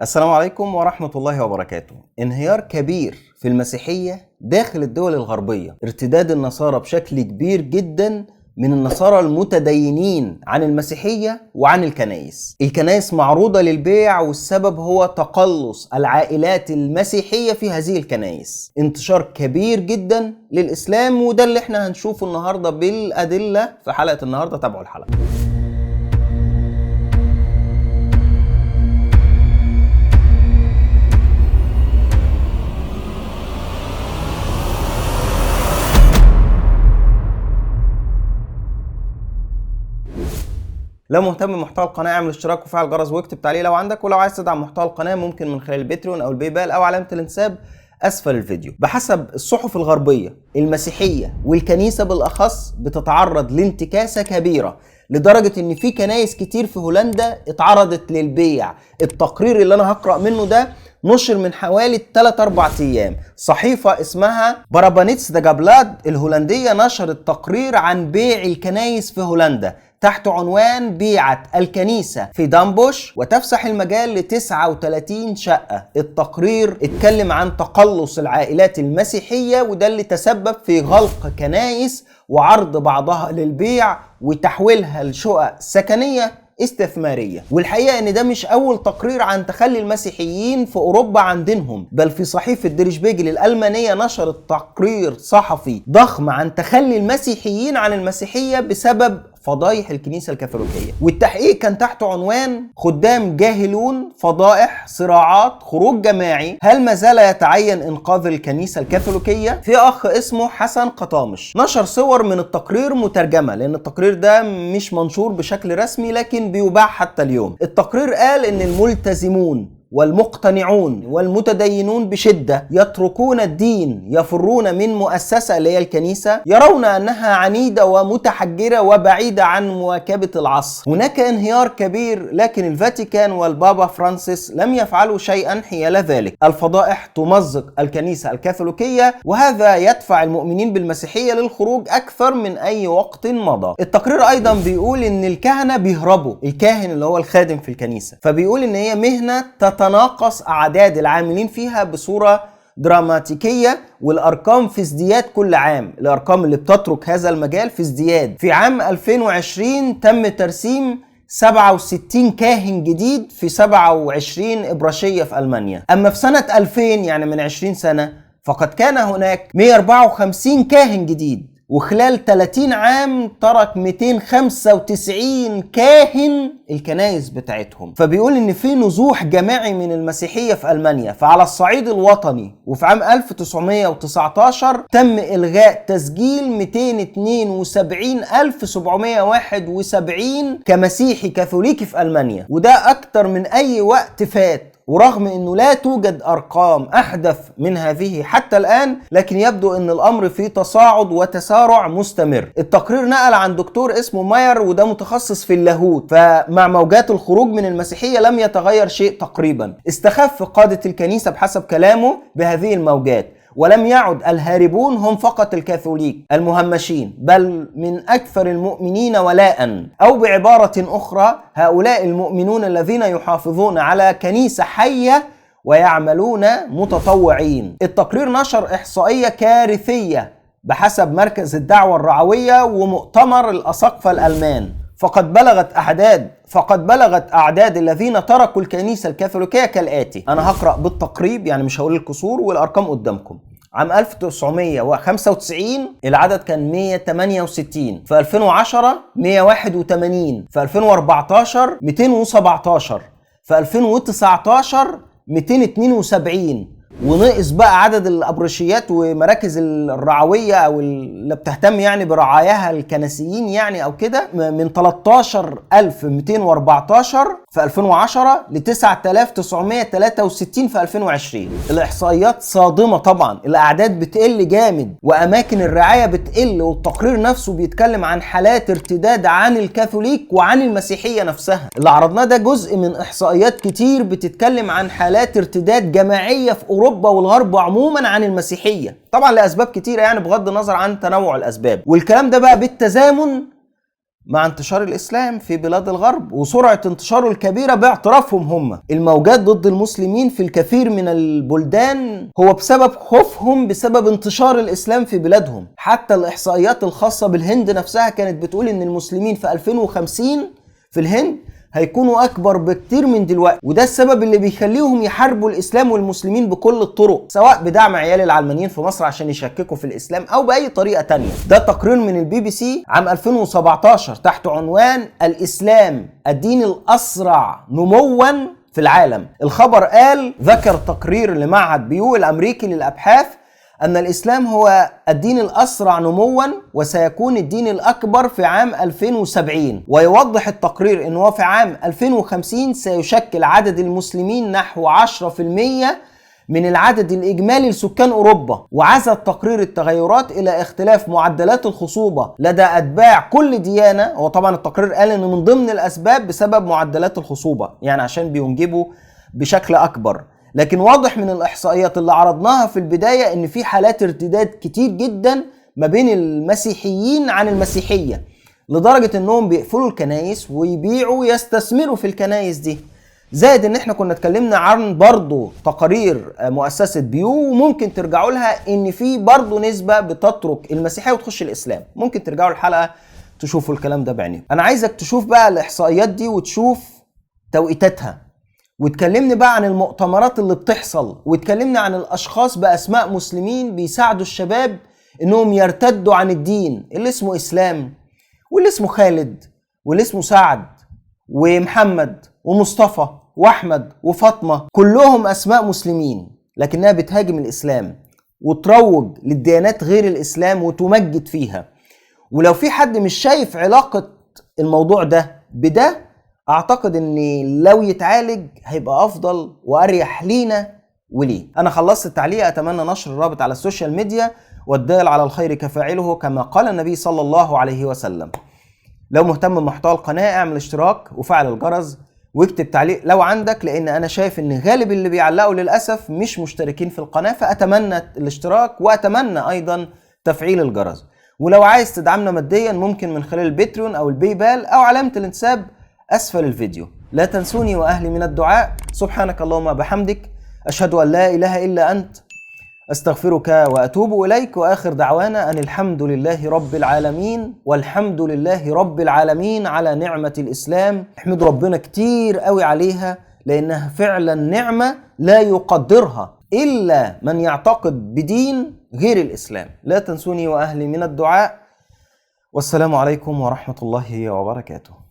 السلام عليكم ورحمة الله وبركاته. انهيار كبير في المسيحية داخل الدول الغربية، ارتداد النصارى بشكل كبير جدا من النصارى المتدينين عن المسيحية وعن الكنائس. الكنائس معروضة للبيع، والسبب هو تقلص العائلات المسيحية في هذه الكنائس. انتشار كبير جدا للإسلام، وده اللي احنا هنشوفه النهاردة بالأدلة في حلقة النهاردة. تابعوا الحلقة. لو مهتم بمحتوى القناه اعمل اشتراك وفعل الجرس واكتب تعليق لو عندك، ولو عايز تدعم محتوى القناه ممكن من خلال الباتريون او البايبال او علامه الانساب اسفل الفيديو. بحسب الصحف الغربيه المسيحيه والكنيسه بالاخص بتتعرض لانتكاسه كبيره، لدرجه ان في كنايس كتير في هولندا اتعرضت للبيع. التقرير اللي انا هقرا منه ده نشر من حوالي 3-4 ايام. صحيفة اسمها برابانيتس داجابلاد الهولندية نشرت تقرير عن بيع الكنايس في هولندا تحت عنوان بيعت الكنيسة في دامبوش وتفسح المجال ل 39 شقة. التقرير اتكلم عن تقلص العائلات المسيحية، وده اللي تسبب في غلق كنايس وعرض بعضها للبيع وتحويلها لشقق سكنية استثمارية. والحقيقة ان ده مش اول تقرير عن تخلي المسيحيين في اوروبا عن دينهم، بل في صحيفة Der Spiegel الالمانية نشرت تقرير صحفي ضخم عن تخلي المسيحيين عن المسيحية بسبب فضايح الكنيسة الكاثوليكية. والتحقيق كان تحت عنوان خدام جاهلون، فضائح، صراعات، خروج جماعي، هل ما زال يتعين انقاذ الكنيسة الكاثوليكية؟ في اخ اسمه حسن قطامش نشر صور من التقرير مترجمة، لان التقرير ده مش منشور بشكل رسمي لكن بيباع حتى اليوم. التقرير قال ان الملتزمون والمقتنعون والمتدينون بشدة يتركون الدين، يفرون من مؤسسة اللي هي الكنيسة، يرون أنها عنيدة ومتحجرة وبعيدة عن مواكبة العصر. هناك انهيار كبير، لكن الفاتيكان والبابا فرانسيس لم يفعلوا شيئا حيال ذلك. الفضائح تمزق الكنيسة الكاثوليكية، وهذا يدفع المؤمنين بالمسيحية للخروج أكثر من أي وقت مضى. التقرير أيضا بيقول إن الكهنة بيهربوا، الكاهن اللي هو الخادم في الكنيسة، فبيقول إن هي مهنة تتناقص أعداد العاملين فيها بصورة دراماتيكية، والأرقام في ازدياد كل عام. الأرقام اللي بتترك هذا المجال في ازدياد. في عام 2020 تم ترسيم 67 كاهن جديد في 27 إبراشية في ألمانيا. أما في سنة 2000 يعني من 20 سنة فقد كان هناك 154 كاهن جديد، وخلال 30 عام ترك 295 كاهن الكنائس بتاعتهم. فبيقول ان في نزوح جماعي من المسيحية في ألمانيا. فعلى الصعيد الوطني وفي عام 1919 تم إلغاء تسجيل 272,771 كمسيحي كاثوليكي في ألمانيا، وده أكتر من أي وقت فات. ورغم انه لا توجد ارقام احدث من هذه حتى الان، لكن يبدو ان الامر في تصاعد وتسارع مستمر. التقرير نقل عن دكتور اسمه ماير، وده متخصص في اللاهوت، فمع موجات الخروج من المسيحية لم يتغير شيء تقريبا. استخف قادة الكنيسة بحسب كلامه بهذه الموجات، ولم يعد الهاربون هم فقط الكاثوليك المهمشين، بل من أكثر المؤمنين ولاء، أو بعبارة أخرى هؤلاء المؤمنون الذين يحافظون على كنيسة حية ويعملون متطوعين. التقرير نشر إحصائية كارثية بحسب مركز الدعوة الرعوية ومؤتمر الأساقفة الألمان. فقد بلغت أعداد الذين تركوا الكنيسة الكاثوليكية كالآتي. أنا هقرأ بالتقريب يعني مش هقول الكسور، والأرقام قدامكم. عام 1995 العدد كان 168، في 2010 181، في 2014 217، في 2019 272. ونقص بقى عدد الأبرشيات ومراكز الرعوية أو اللي بتهتم يعني برعاياها الكنسيين يعني أو كده، من 13,214 في 2010 ل 9,963 في 2020. الإحصائيات صادمة طبعا، الأعداد بتقل جامد وأماكن الرعاية بتقل، والتقرير نفسه بيتكلم عن حالات ارتداد عن الكاثوليك وعن المسيحية نفسها. اللي عرضناه ده جزء من إحصائيات كتير بتتكلم عن حالات ارتداد جماعية في أوروبا والغرب عموما عن المسيحية، طبعا لأسباب كتيرة يعني بغض النظر عن تنوع الأسباب. والكلام ده بقى بالتزامن مع انتشار الإسلام في بلاد الغرب وسرعة انتشاره الكبيرة باعترافهم هم. الموجات ضد المسلمين في الكثير من البلدان هو بسبب خوفهم بسبب انتشار الإسلام في بلادهم. حتى الإحصائيات الخاصة بالهند نفسها كانت بتقول إن المسلمين في 2050 في الهند هيكونوا أكبر بكتير من دلوقتي، وده السبب اللي بيخليهم يحاربوا الإسلام والمسلمين بكل الطرق، سواء بدعم عيال العلمانيين في مصر عشان يشككوا في الإسلام أو بأي طريقة تانية. ده تقرير من الBBC عام 2017 تحت عنوان الإسلام الدين الأسرع نمواً في العالم. الخبر قال، ذكر تقرير لمعهد بيو الأمريكي للأبحاث أن الإسلام هو الدين الأسرع نمواً وسيكون الدين الأكبر في عام 2070. ويوضح التقرير أنه في عام 2050 سيشكل عدد المسلمين نحو 10% من العدد الإجمالي لسكان أوروبا. وعزى التقرير التغيرات إلى اختلاف معدلات الخصوبة لدى أتباع كل ديانة. وطبعا التقرير قال أن من ضمن الأسباب بسبب معدلات الخصوبة، يعني عشان بينجبوا بشكل أكبر. لكن واضح من الإحصائيات اللي عرضناها في البداية ان في حالات ارتداد كتير جدا ما بين المسيحيين عن المسيحية، لدرجة انهم بيقفلوا الكنايس ويبيعوا ويستثمروا في الكنايس دي. زائد ان احنا كنا اتكلمنا عن برضو تقارير مؤسسة بيو، وممكن ترجعوا لها ان في برضو نسبة بتترك المسيحية وتخش الاسلام. ممكن ترجعوا الحلقة تشوفوا الكلام ده بعينيكم. انا عايزك تشوف بقى الاحصائيات دي وتشوف توقيتاتها، واتكلمنا بقى عن المؤتمرات اللي بتحصل، واتكلمنا عن الاشخاص باسماء مسلمين بيساعدوا الشباب انهم يرتدوا عن الدين، اللي اسمه اسلام واللي اسمه خالد واللي اسمه سعد ومحمد ومصطفى واحمد وفاطمة، كلهم اسماء مسلمين لكنها بتهاجم الاسلام وتروج للديانات غير الاسلام وتمجد فيها. ولو في حد مش شايف علاقة الموضوع ده بده، اعتقد ان لو يتعالج هيبقى افضل واريح لينا وليه. انا خلصت التعليق، اتمنى نشر الرابط على السوشيال ميديا، والدال على الخير كفاعله كما قال النبي صلى الله عليه وسلم. لو مهتم بمحتوى القناة اعمل اشتراك وفعل الجرس واكتب تعليق لو عندك، لان انا شايف ان غالب اللي بيعلقوا للأسف مش مشتركين في القناة، فاتمنى الاشتراك واتمنى ايضا تفعيل الجرس. ولو عايز تدعمنا ماديا ممكن من خلال الباتريون او الباي بال او علامة الانساب أسفل الفيديو. لا تنسوني وأهلي من الدعاء. سبحانك اللهم بحمدك، أشهد أن لا إله إلا أنت، أستغفرك وأتوب إليك. وآخر دعوانا أن الحمد لله رب العالمين، والحمد لله رب العالمين على نعمة الإسلام. احمد ربنا كتير قوي عليها، لأنها فعلا نعمة لا يقدرها إلا من يعتقد بدين غير الإسلام. لا تنسوني وأهلي من الدعاء، والسلام عليكم ورحمة الله وبركاته.